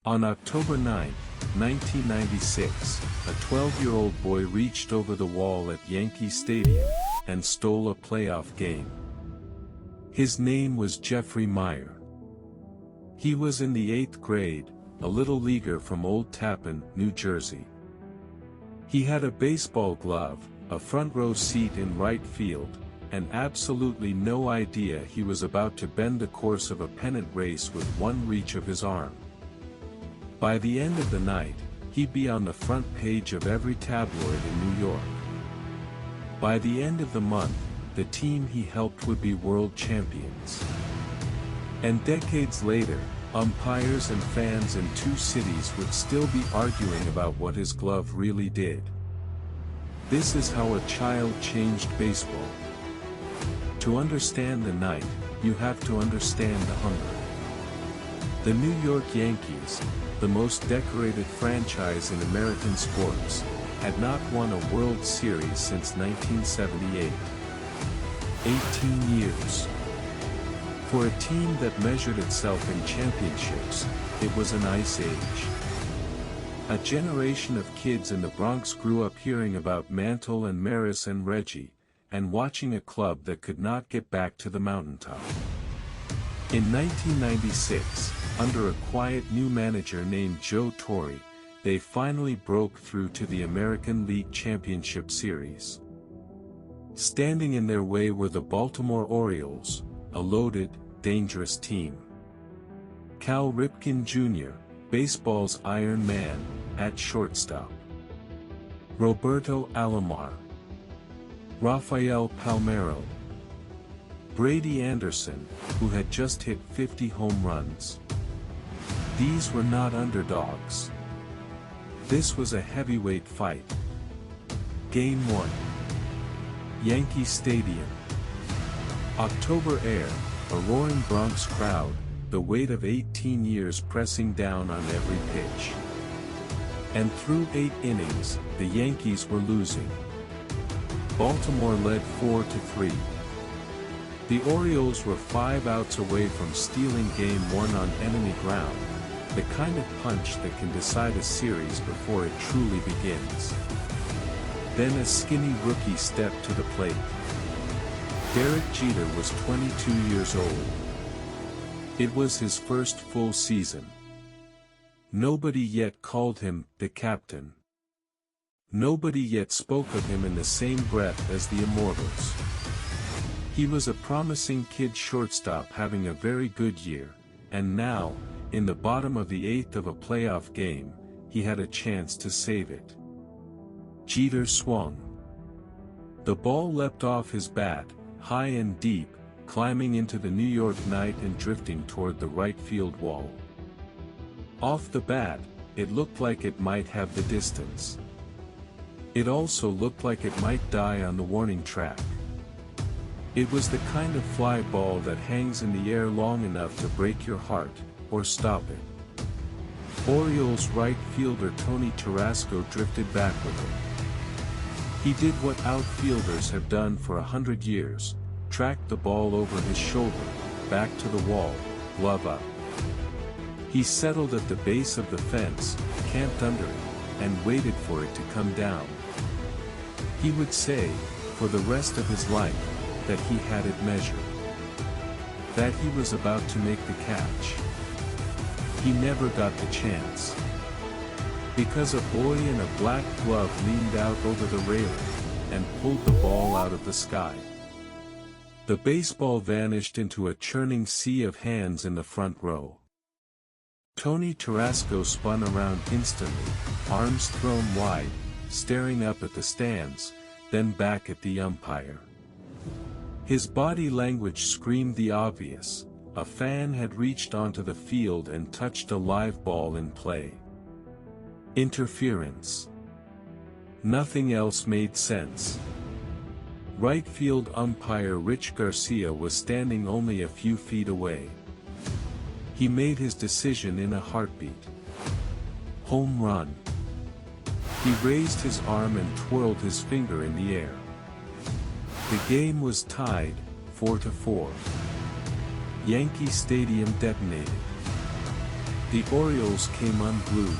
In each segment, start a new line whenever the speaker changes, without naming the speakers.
On October 9, 1996, a 12-year-old boy reached over the wall at Yankee Stadium and stole a playoff game. His name was Jeffrey Maier. He was in the 8th grade, a little leaguer from Old Tappan, New Jersey. He had a baseball glove, a front row seat in right field, and absolutely no idea he was about to bend the course of a pennant race with one reach of his arm. By the end of the night, he'd be on the front page of every tabloid in New York. By the end of the month, the team he helped would be world champions. And decades later, umpires and fans in two cities would still be arguing about what his glove really did. This is how a child changed baseball. To understand the night, you have to understand the hunger. The New York Yankees, the most decorated franchise in American sports, had not won a World Series since 1978. 18 years. For a team that measured itself in championships, it was an ice age. A generation of kids in the Bronx grew up hearing about Mantle and Maris and Reggie, and watching a club that could not get back to the mountaintop. In 1996, under a quiet new manager named Joe Torre, they finally broke through to the American League Championship Series. Standing in their way were the Baltimore Orioles, a loaded, dangerous team. Cal Ripken Jr., baseball's Iron Man, at shortstop. Roberto Alomar. Rafael Palmeiro. Brady Anderson, who had just hit 50 home runs. These were not underdogs. This was a heavyweight fight. Game 1. Yankee Stadium. October air, a roaring Bronx crowd, the weight of 18 years pressing down on every pitch. And through 8 innings, the Yankees were losing. Baltimore led 4-3. The Orioles were 5 outs away from stealing Game 1 on enemy ground, the kind of punch that can decide a series before it truly begins. Then a skinny rookie stepped to the plate. Derek Jeter was 22 years old. It was his first full season. Nobody yet called him the captain. Nobody yet spoke of him in the same breath as the Immortals. He was a promising kid shortstop having a very good year, and now, in the bottom of the 8th of a playoff game, he had a chance to save it. Jeter swung. The ball leapt off his bat, high and deep, climbing into the New York night and drifting toward the right field wall. Off the bat, it looked like it might have the distance. It also looked like it might die on the warning track. It was the kind of fly ball that hangs in the air long enough to break your heart, or stop it. Orioles right fielder Tony Tarasco drifted back with it. He did what outfielders have done for 100 years, tracked the ball over his shoulder, back to the wall, glove up. He settled at the base of the fence, camped under it, and waited for it to come down. He would say, for the rest of his life, that he had it measured. That he was about to make the catch. He never got the chance. Because a boy in a black glove leaned out over the railing, and pulled the ball out of the sky. The baseball vanished into a churning sea of hands in the front row. Tony Tarasco spun around instantly, arms thrown wide, staring up at the stands, then back at the umpire. His body language screamed the obvious: a fan had reached onto the field and touched a live ball in play. Interference. Nothing else made sense. Right field umpire Rich Garcia was standing only a few feet away. He made his decision in a heartbeat. Home run. He raised his arm and twirled his finger in the air. The game was tied, 4-4. Yankee Stadium detonated. The Orioles came unglued.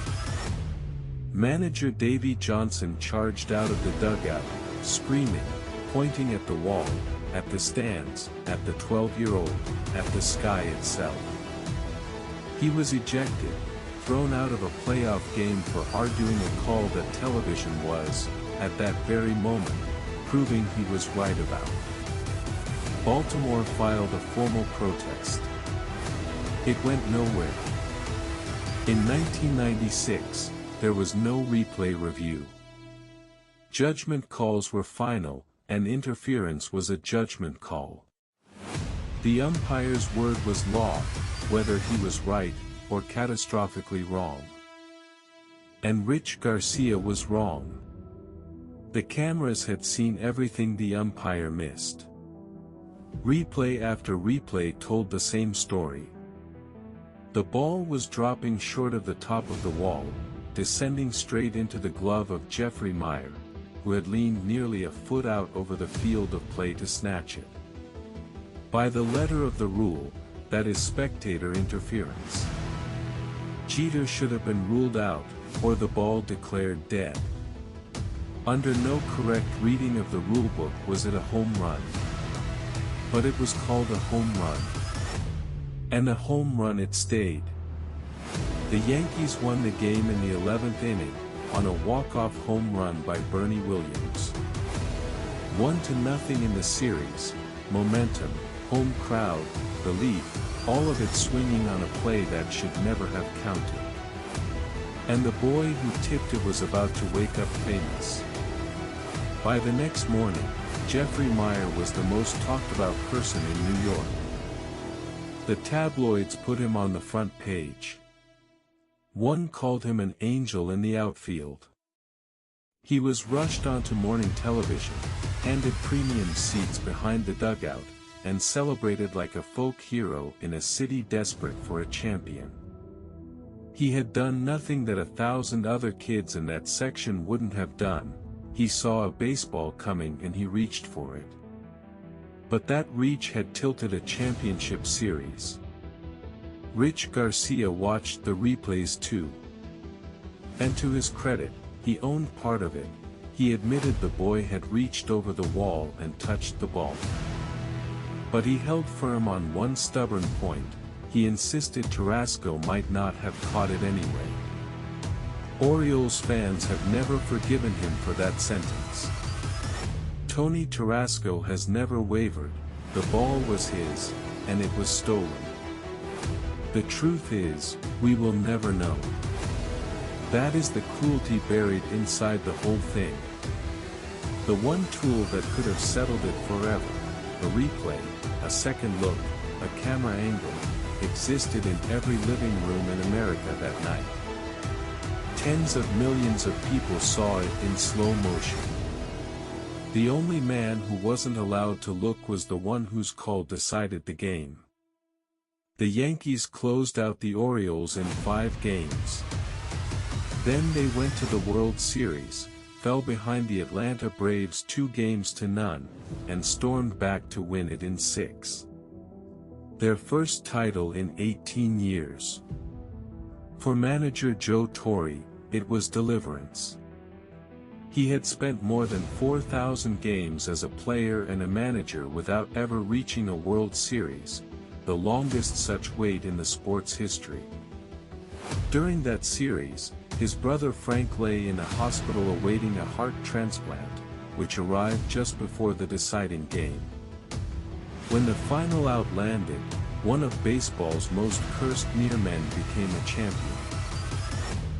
Manager Davey Johnson charged out of the dugout, screaming, pointing at the wall, at the stands, at the 12-year-old, at the sky itself. He was ejected, thrown out of a playoff game for arguing a call that television was, at that very moment, proving he was right about. Baltimore filed a formal protest. It went nowhere. In 1996, there was no replay review. Judgment calls were final, and interference was a judgment call. The umpire's word was law, whether he was right, or catastrophically wrong. And Rich Garcia was wrong. The cameras had seen everything the umpire missed. Replay after replay told the same story. The ball was dropping short of the top of the wall, descending straight into the glove of Jeffrey Maier, who had leaned nearly a foot out over the field of play to snatch it. By the letter of the rule, that is spectator interference. Jeter should have been ruled out, or the ball declared dead. Under no correct reading of the rulebook was it a home run. But it was called a home run. And a home run it stayed. The Yankees won the game in the 11th inning, on a walk-off home run by Bernie Williams. 1-0 in the series, momentum, home crowd, belief, all of it swinging on a play that should never have counted. And the boy who tipped it was about to wake up famous. By the next morning, Jeffrey Maier was the most talked about person in New York. The tabloids put him on the front page. One called him an angel in the outfield. He was rushed onto morning television, handed premium seats behind the dugout, and celebrated like a folk hero in a city desperate for a champion. He had done nothing that 1,000 other kids in that section wouldn't have done. He saw a baseball coming and he reached for it. But that reach had tilted a championship series. Rich Garcia watched the replays too. And to his credit, he owned part of it. He admitted the boy had reached over the wall and touched the ball. But he held firm on one stubborn point. He insisted Tarasco might not have caught it anyway. Orioles fans have never forgiven him for that sentence. Tony Tarasco has never wavered. The ball was his, and it was stolen. The truth is, we will never know. That is the cruelty buried inside the whole thing. The one tool that could have settled it forever, a replay, a second look, a camera angle, existed in every living room in America that night. Tens of millions of people saw it in slow motion. The only man who wasn't allowed to look was the one whose call decided the game. The Yankees closed out the Orioles in 5 games. Then they went to the World Series, fell behind the Atlanta Braves 2-0, and stormed back to win it in 6. Their first title in 18 years. For manager Joe Torre, it was deliverance. He had spent more than 4,000 games as a player and a manager without ever reaching a World Series, the longest such wait in the sport's history. During that series, his brother Frank lay in a hospital awaiting a heart transplant, which arrived just before the deciding game. When the final out landed, one of baseball's most cursed near men became a champion.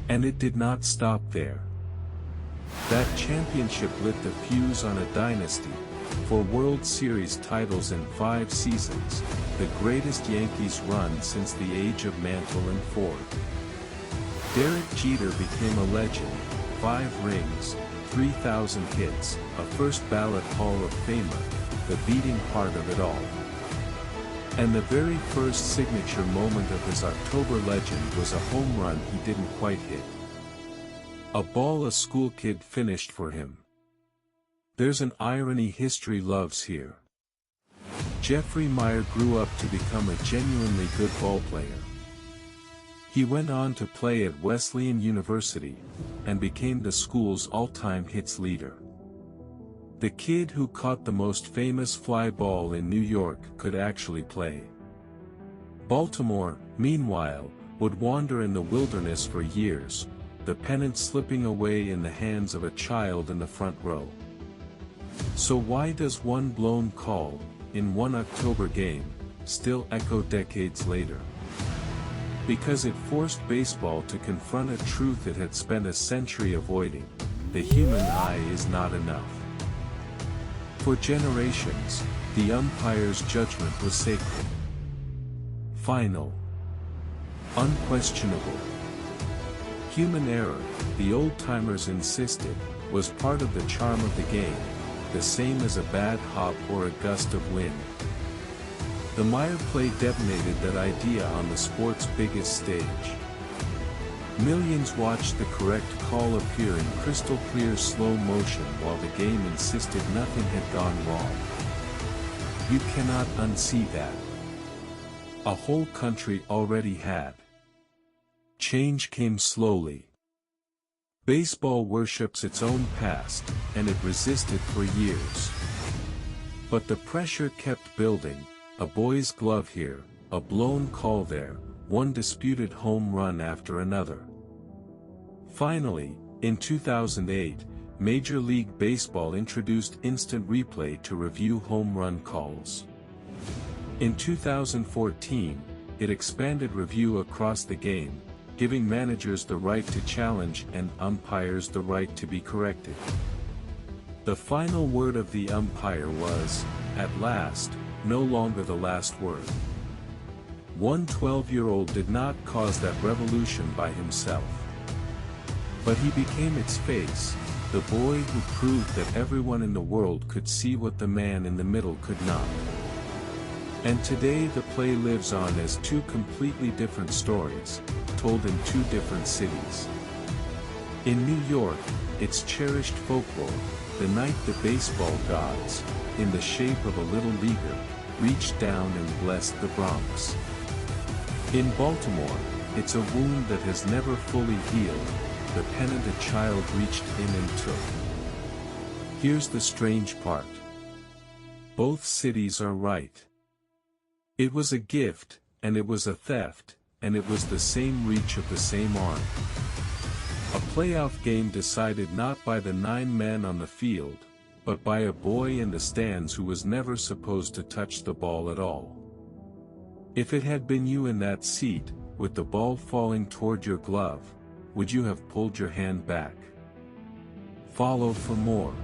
And it did not stop there. That championship lit the fuse on a dynasty, for World Series titles in 5 seasons, the greatest Yankees run since the age of Mantle and Ford. Derek Jeter became a legend, 5 rings, 3,000 hits, a first-ballot Hall of Famer, the beating heart of it all. And the very first signature moment of his October legend was a home run he didn't quite hit. A ball a school kid finished for him. There's an irony history loves here. Jeffrey Maier grew up to become a genuinely good ballplayer. He went on to play at Wesleyan University, and became the school's all-time hits leader. The kid who caught the most famous fly ball in New York could actually play. Baltimore, meanwhile, would wander in the wilderness for years, the pennant slipping away in the hands of a child in the front row. So why does one blown call, in one October game, still echo decades later? Because it forced baseball to confront a truth it had spent a century avoiding: the human eye is not enough. For generations, the umpire's judgment was sacred. Final. Unquestionable. Human error, the old-timers insisted, was part of the charm of the game, the same as a bad hop or a gust of wind. The Maier play detonated that idea on the sport's biggest stage. Millions watched the correct call appear in crystal-clear slow motion while the game insisted nothing had gone wrong. You cannot unsee that. A whole country already had. Change came slowly. Baseball worships its own past, and it resisted for years. But the pressure kept building, a boy's glove here, a blown call there, one disputed home run after another. Finally, in 2008, Major League Baseball introduced instant replay to review home run calls. In 2014, it expanded review across the game, giving managers the right to challenge and umpires the right to be corrected. The final word of the umpire was, at last, no longer the last word. One 12-year-old did not cause that revolution by himself. But he became its face, the boy who proved that everyone in the world could see what the man in the middle could not. And today the play lives on as two completely different stories, told in two different cities. In New York, it's cherished folklore, the night the baseball gods, in the shape of a little leaguer, reached down and blessed the Bronx. In Baltimore, it's a wound that has never fully healed, the pennant a child reached in and took. Here's the strange part. Both cities are right. It was a gift, and it was a theft, and it was the same reach of the same arm. A playoff game decided not by the 9 men on the field, but by a boy in the stands who was never supposed to touch the ball at all. If it had been you in that seat, with the ball falling toward your glove, would you have pulled your hand back? Follow for more.